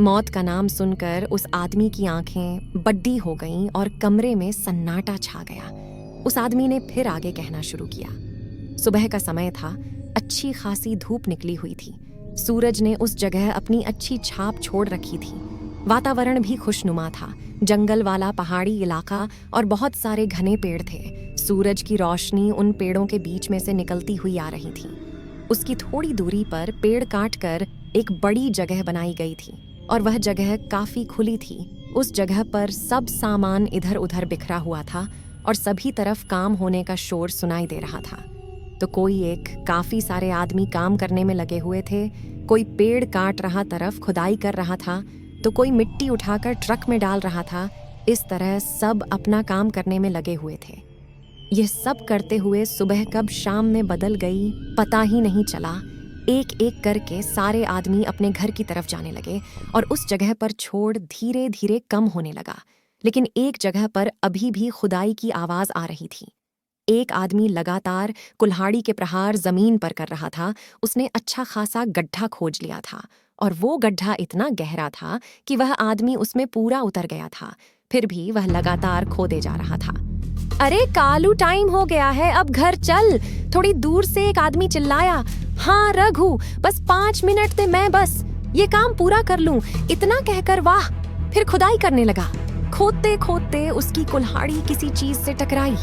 मौत का नाम सुनकर उस आदमी की आंखें बड्डी हो गईं और कमरे में सन्नाटा छा गया। उस आदमी ने फिर आगे कहना शुरू किया। सुबह का समय था, अच्छी खासी धूप निकली हुई थी। सूरज ने उस जगह अपनी अच्छी छाप छोड़ रखी थी। वातावरण भी खुशनुमा था, जंगल वाला पहाड़ी इलाका और बहुत सारे घने पेड़ थे। सूरज की रोशनी उन पेड़ों के बीच में से निकलती हुई आ रही थी। उसकी थोड़ी दूरी पर पेड़ काटकर एक बड़ी जगह बनाई गई थी और वह जगह काफी खुली थी। उस जगह पर सब सामान इधर उधर बिखरा हुआ था और सभी तरफ काम होने का शोर सुनाई दे रहा था। तो काफी सारे आदमी काम करने में लगे हुए थे। कोई पेड़ काट रहा तरफ खुदाई कर रहा था, तो कोई मिट्टी उठाकर ट्रक में डाल रहा था। इस तरह सब अपना काम करने में लगे हुए थे। यह सब करते हुए सुबह कब शाम में बदल गई पता ही नहीं चला। एक एक करके सारे आदमी अपने घर की तरफ जाने लगे और उस जगह पर छोड़ धीरे धीरे कम होने लगा। लेकिन एक जगह पर अभी भी खुदाई की आवाज आ रही थी। एक आदमी लगातार कुल्हाड़ी के प्रहार जमीन पर कर रहा था। उसने अच्छा खासा गड्ढा खोज लिया था और वो गड्ढा इतना गहरा था कि वह आदमी उसमें पूरा उतर गया था। फिर भी वह लगातार खोदे जा रहा था। अरे कालू, टाइम हो गया है, अब घर चल। थोड़ी दूर से एक आदमी चिल्लाया। हाँ रघु, बस 5 मिनट दे, मैं बस ये काम पूरा कर लूं। इतना कहकर वाह, फिर खुदाई करने लगा। खोदते खोदते उसकी कुल्हाड़ी किसी चीज से टकराई।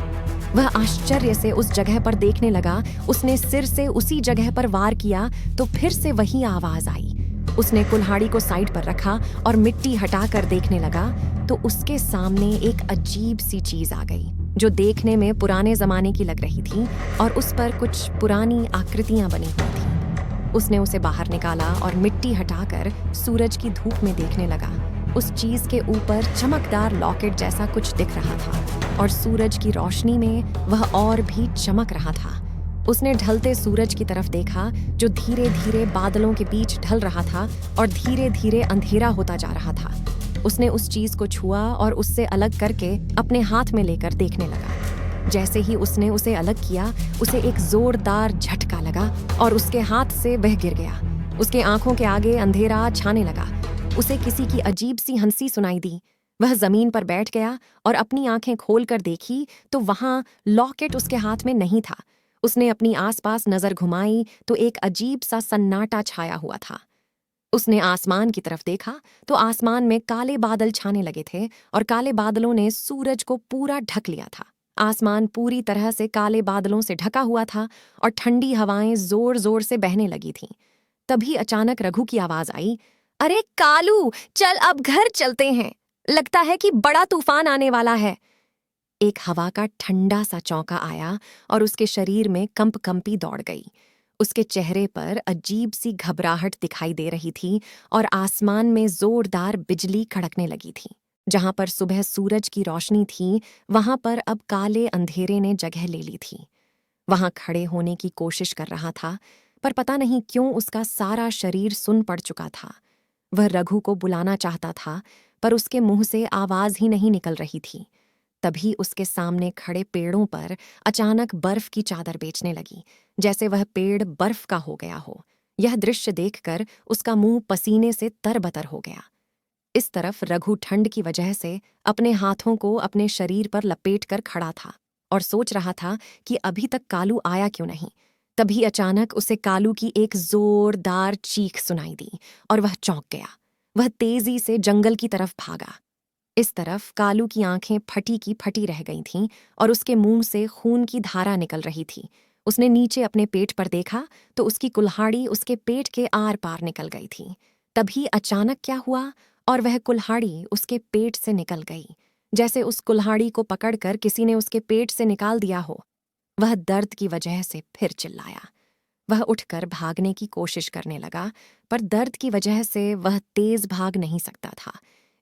वह आश्चर्य से उस जगह पर देखने लगा। उसने सिर से उसी जगह पर वार किया तो फिर से वही आवाज आई। उसने कुल्हाड़ी को साइड पर रखा और मिट्टी हटाकर देखने लगा तो उसके सामने एक अजीब सी चीज आ गई जो देखने में पुराने जमाने की लग रही थी और उस पर कुछ पुरानी आकृतियां बनी हुई थी। उसने उसे बाहर निकाला और मिट्टी हटाकर सूरज की धूप में देखने लगा। उस चीज के ऊपर चमकदार लॉकेट जैसा कुछ दिख रहा था और सूरज की रोशनी में वह और भी चमक रहा था। उसने ढलते सूरज की तरफ देखा जो धीरे धीरे बादलों के बीच ढल रहा था और धीरे धीरे अंधेरा होता जा रहा था। उसने उस चीज को छुआ और उससे अलग करके अपने हाथ में लेकर देखने लगा। जैसे ही उसने उसे अलग किया, उसे एक जोरदार झटका लगा और उसके हाथ से वह गिर गया। उसके आंखों के आगे अंधेरा छाने लगा। उसे किसी की अजीब सी हंसी सुनाई दी। वह जमीन पर बैठ गया और अपनी आंखें खोलकर देखी तो वहां लॉकेट उसके हाथ में नहीं था। उसने अपनी आसपास नजर घुमाई तो एक अजीब सा सन्नाटा छाया हुआ था। उसने आसमान की तरफ देखा तो आसमान में काले बादल छाने लगे थे और काले बादलों ने सूरज को पूरा ढक लिया था। आसमान पूरी तरह से काले बादलों से ढका हुआ था और ठंडी हवाएं जोर जोर से बहने लगी थीं। तभी अचानक रघु की आवाज आई। अरे कालू, चल अब घर चलते हैं, लगता है कि बड़ा तूफान आने वाला है। एक हवा का ठंडा सा चौंका आया और उसके शरीर में कंपी दौड़ गई। उसके चेहरे पर अजीब सी घबराहट दिखाई दे रही थी और आसमान में जोरदार बिजली कड़कने लगी थी। जहां पर सुबह सूरज की रोशनी थी, वहां पर अब काले अंधेरे ने जगह ले ली थी। वहां खड़े होने की कोशिश कर रहा था, पर पता नहीं क्यों उसका सारा शरीर सुन पड़ चुका था। वह रघु को बुलाना चाहता था, पर उसके मुंह से आवाज ही नहीं निकल रही थी। तभी उसके सामने खड़े पेड़ों पर अचानक बर्फ की चादर बेचने लगी, जैसे वह पेड़ बर्फ का हो गया हो। यह दृश्य देखकर उसका मुंह पसीने से तरबतर हो गया। इस तरफ रघु ठंड की वजह से अपने हाथों को अपने शरीर पर लपेटकर खड़ा था और सोच रहा था कि अभी तक कालू आया क्यों नहीं। तभी अचानक उसे कालू की एक जोरदार चीख सुनाई दी और वह चौंक गया। वह तेजी से जंगल की तरफ भागा। इस तरफ कालू की आंखें फटी की फटी रह गई थीं और उसके मुंह से खून की धारा निकल रही थी। उसने नीचे अपने पेट पर देखा तो उसकी कुल्हाड़ी उसके पेट के आर पार निकल गई थी। तभी अचानक क्या हुआ और वह कुल्हाड़ी उसके पेट से निकल गई, जैसे उस कुल्हाड़ी को पकड़कर किसी ने उसके पेट से निकाल दिया हो। वह दर्द की वजह से फिर चिल्लाया। वह उठकर भागने की कोशिश करने लगा, पर दर्द की वजह से वह तेज भाग नहीं सकता था।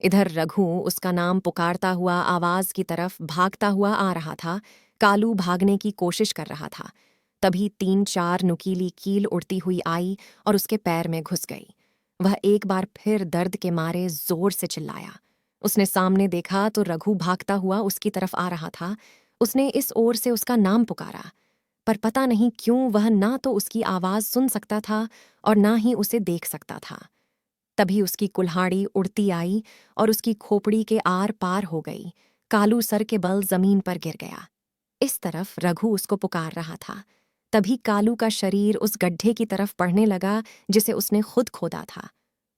इधर रघु उसका नाम पुकारता हुआ आवाज की तरफ भागता हुआ आ रहा था। कालू भागने की कोशिश कर रहा था। तभी 3-4 नुकीली कील उड़ती हुई आई और उसके पैर में घुस गई। वह एक बार फिर दर्द के मारे जोर से चिल्लाया। उसने सामने देखा तो रघु भागता हुआ उसकी तरफ आ रहा था। उसने इस ओर से उसका नाम पुकारा, पर पता नहीं क्यों वह ना तो उसकी आवाज सुन सकता था और ना ही उसे देख सकता था। तभी उसकी कुल्हाड़ी उड़ती आई और उसकी खोपड़ी के आर पार हो गई। कालू सर के बल जमीन पर गिर गया। इस तरफ रघु उसको पुकार रहा था। तभी कालू का शरीर उस गड्ढे की तरफ बढ़ने लगा जिसे उसने खुद खोदा था।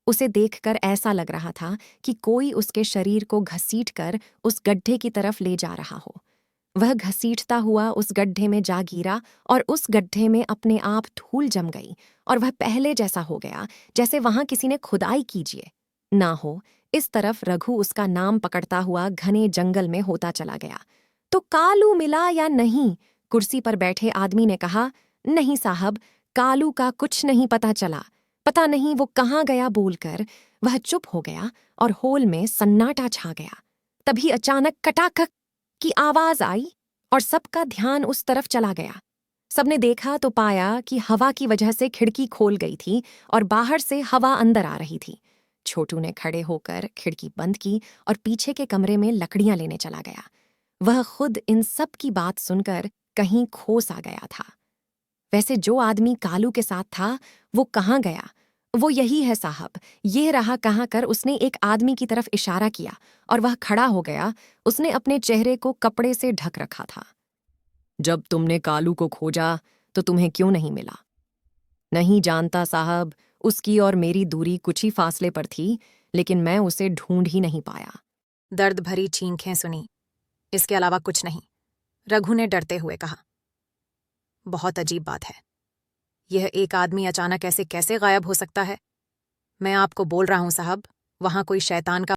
उसे देखकर ऐसा लग रहा था कि कोई उसके शरीर को घसीटकर उस गड्ढे की तरफ ले जा रहा हो। वह घसीटता हुआ उस गड्ढे में जा गिरा और उस गड्ढे में अपने आप धूल जम गई और वह पहले जैसा हो गया जैसे वहां किसी ने खुदाई कीजिए ना हो। इस तरफ रघु उसका नाम पकड़ता हुआ घने जंगल में होता चला गया। तो कालू मिला या नहीं? कुर्सी पर बैठे आदमी ने कहा। नहीं साहब, कालू का कुछ नहीं पता चला। पता नहीं वो कहाँ गया बोलकर वह चुप हो गया और होल में सन्नाटा छा गया। तभी अचानक कटाखक की आवाज आई और सबका ध्यान उस तरफ चला गया। सबने देखा तो पाया कि हवा की वजह से खिड़की खोल गई थी और बाहर से हवा अंदर आ रही थी। छोटू ने खड़े होकर खिड़की बंद की और पीछे के कमरे में लकड़ियां लेने चला गया। वह खुद इन सब की बात सुनकर कहीं खो सा गया था। वैसे जो आदमी कालू के साथ था वो कहाँ गया? वो यही है साहब, ये रहा कहाँ कर उसने एक आदमी की तरफ इशारा किया और वह खड़ा हो गया। उसने अपने चेहरे को कपड़े से ढक रखा था। जब तुमने कालू को खोजा तो तुम्हें क्यों नहीं मिला? नहीं जानता साहब, उसकी और मेरी दूरी कुछ ही फासले पर थी, लेकिन मैं उसे ढूंढ ही नहीं पाया। दर्द भरी चीखें सुनी, इसके अलावा कुछ नहीं, रघु ने डरते हुए कहा। बहुत अजीब बात है, यह एक आदमी अचानक ऐसे कैसे गायब हो सकता है? मैं आपको बोल रहा हूं साहब, वहां कोई शैतान का